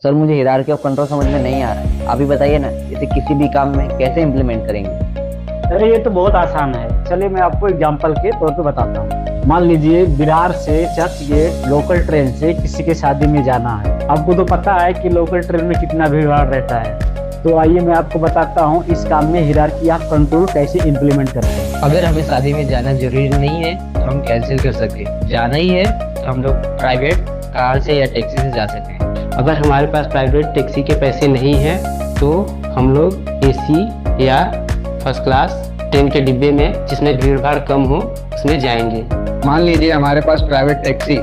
Sir मुझे hierarchy of control समझ में नहीं आ रहा है, आप ही बताइए ना, इसे किसी भी काम में कैसे इम्प्लीमेंट करेंगे। अरे ये तो बहुत आसान है। चलिए मैं आपको एग्जांपल के तौर पे बताता हूँ। मान लीजिए विरार से चर्च गेट लोकल ट्रेन से किसी के शादी में जाना है। आपको तो पता है कि लोकल ट्रेन में कितना भीड़ भाड़ रहता है। तो आइए मैं आपको बताता हूँ इस काम में हिरार्की ऑफ कंट्रोल कैसे इम्प्लीमेंट करते हैं। अगर हमें शादी में जाना जरूरी नहीं है तो हम कैंसिल कर सकते हैं, जाना ही है तो हम लोग प्राइवेट कार से या टैक्सी से जा सकते हैं। अगर हमारे पास प्राइवेट टैक्सी के पैसे नहीं हैं तो हम लोग एसी या फर्स्ट क्लास ट्रेन के डिब्बे में जिसमें भीड़ भाड़ कम हो उसमें जाएंगे। मान लीजिए हमारे पास प्राइवेट टैक्सी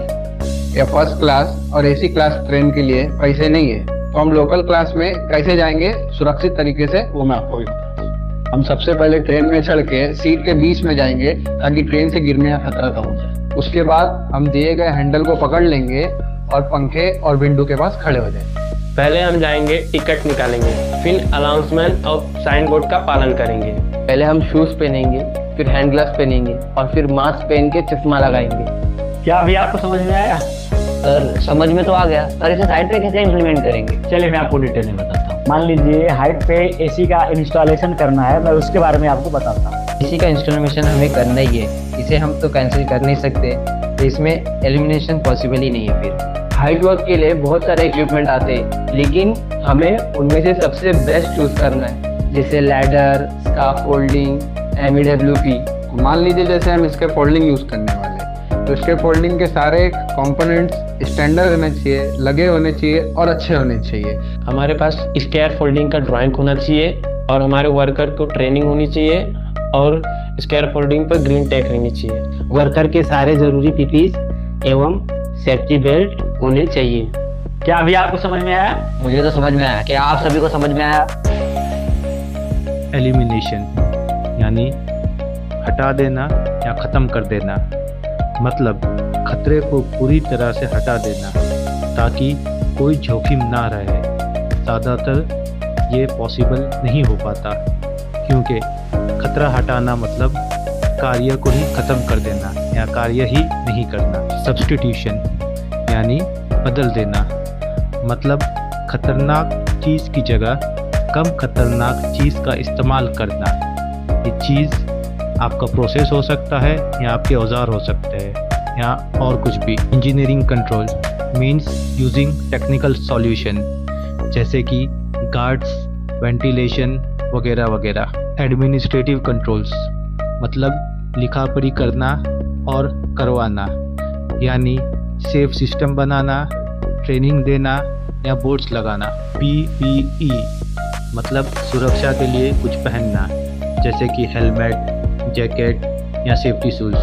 या फर्स्ट क्लास और एसी क्लास ट्रेन के लिए पैसे नहीं है, तो हम लोकल क्लास में कैसे जाएंगे सुरक्षित तरीके से, वो मैं आपको बताता हूँ। हम सबसे पहले ट्रेन में चढ़ के सीट के बीच में जाएंगे ताकि ट्रेन से गिरने का खतरा कम हो जाए। उसके बाद हम दिए गए हैंडल को पकड़ लेंगे और पंखे और विंडो के पास खड़े हो जाएंगे। पहले हम जाएंगे, टिकट निकालेंगे, फिर अनाउंसमेंट और साइन बोर्ड का पालन करेंगे। पहले हम शूज पहनेंगे, फिर हैंड ग्लव्स पहनेंगे और फिर मास्क पहन के चश्मा लगाएंगे। क्या अभी आपको समझ में आया? सर समझ में तो आ गया, सर इसे साइड पे कैसे इम्प्लीमेंट करेंगे। चलिए मैं आपको डिटेल में बताता हूँ। मान लीजिए हाइट पे एसी का इंस्टॉलेशन करना है, मैं उसके बारे में आपको बताता हूँ। इसी का इंस्टॉलेशन हमें करना ही है, इसे हम तो कैंसिल कर नहीं सकते, तो इसमें एलिमिनेशन पॉसिबल ही नहीं है। फिर हाइट वर्क के लिए बहुत सारे इक्विपमेंट आते हैं, लेकिन हमें उनमें से सबसे बेस्ट चूज करना है, जैसे लैडर, स्काफोल्डिंग, MEWP। मान लीजिए जैसे हम इसके फोल्डिंग यूज करने वाले हैं, तो इसके फोल्डिंग के सारे कंपोनेंट्स स्टैंडर्ड होने चाहिए, लगे होने चाहिए और अच्छे होने चाहिए। हमारे पास स्क्वायर फोल्डिंग का ड्राइंग होना चाहिए और हमारे वर्कर को ट्रेनिंग होनी चाहिए और स्क्वायर फोल्डिंग पर ग्रीन टैग रहनी चाहिए। वर्कर के सारे जरूरी पीपीज एवं सेफ्टी बेल्ट होने चाहिए। क्या अभी आपको समझ में आया? मुझे तो समझ में आया, क्या आप सभी को समझ में आया? एलिमिनेशन यानी हटा देना या ख़त्म कर देना, मतलब खतरे को पूरी तरह से हटा देना ताकि कोई जोखिम ना रहे। ज़्यादातर ये पॉसिबल नहीं हो पाता क्योंकि खतरा हटाना मतलब कार्य को ही ख़त्म कर देना या कार्य ही नहीं करना। सब्स्टिट्यूशन यानी बदल देना, मतलब खतरनाक चीज़ की जगह कम खतरनाक चीज़ का इस्तेमाल करना। ये चीज़ आपका प्रोसेस हो सकता है या आपके औजार हो सकते हैं या और कुछ भी। Engineering control means using technical solution जैसे कि गार्ड्स, वेंटिलेशन वगैरह वगैरह। एडमिनिस्ट्रेटिव कंट्रोल्स मतलब लिखा पढ़ी करना और करवाना, यानी सेफ सिस्टम बनाना, ट्रेनिंग देना या बोर्ड्स लगाना। PPE मतलब सुरक्षा के लिए कुछ पहनना जैसे कि हेलमेट, जैकेट या सेफ्टी शूज़।